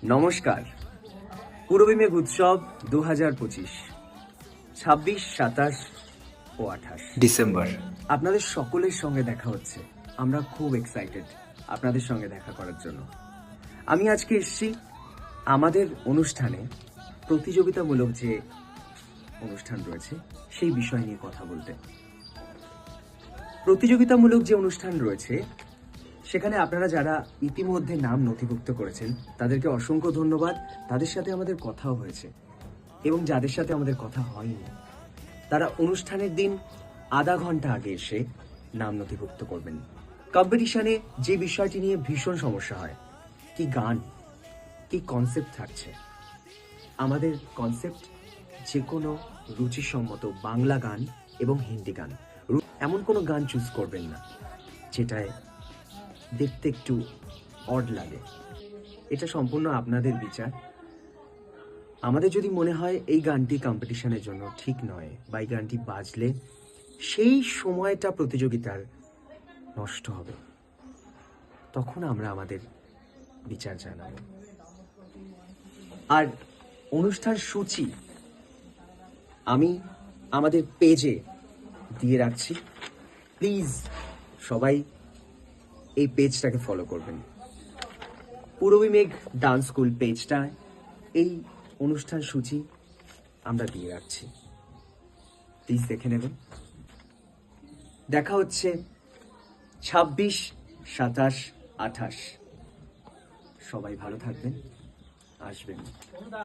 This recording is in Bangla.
নমস্কার। পূরবী মেঘ উৎসব 2025, 26, 27 ও 28 ডিসেম্বর। আপনাদের সকলের সঙ্গে দেখা হচ্ছে। আমরা খুব এক্সাইটেড আপনাদের সঙ্গে দেখা করার জন্য। আমি আজকে এসেছি আমাদের অনুষ্ঠানে প্রতিযোগিতামূলক যে অনুষ্ঠান রয়েছে সেই বিষয় নিয়ে কথা বলতে। প্রতিযোগিতামূলক যে অনুষ্ঠান রয়েছে সেখানে আপনারা যারা ইতিমধ্যে নাম নথিভুক্ত করেছেন তাদেরকে অসংখ্য ধন্যবাদ। তাদের সাথে আমাদের কথাও হয়েছে, এবং যাদের সাথে আমাদের কথা হয়নি তারা অনুষ্ঠানের দিন আধা ঘন্টা আগে এসে নাম নথিভুক্ত করবেন। কম্পিটিশনে যে বিষয়টি নিয়ে ভীষণ সমস্যা হয়, কি গান, কি কনসেপ্ট থাকছে। আমাদের কনসেপ্ট যে কোনো রুচিসম্মত বাংলা গান এবং হিন্দি গান, এমন কোনো গান চুজ করবেন না যেটায় দেখতে একটু অড লাগে। এটা সম্পূর্ণ আপনাদের বিচার। আমাদের যদি মনে হয় এই গানটি কম্পিটিশনের জন্য ঠিক নয় বা এই গানটি বাজলে সেই সময়টা প্রতিযোগিতার নষ্ট হবে, তখন আমরা আমাদের বিচার জানাবো। আর অনুষ্ঠান সূচি আমি আমাদের পেজে দিয়ে রাখছি। প্লিজ সবাই এই পেজটাকে ফলো করবেন। পূরবী মেঘ ডান্স স্কুল পেজটা এই অনুষ্ঠান সূচি আমরা দিয়ে রাখছি, প্লিজ দেখে নেবেন। দেখা হচ্ছে 26, 27, 28। সবাই ভালো থাকবেন, আসবেন।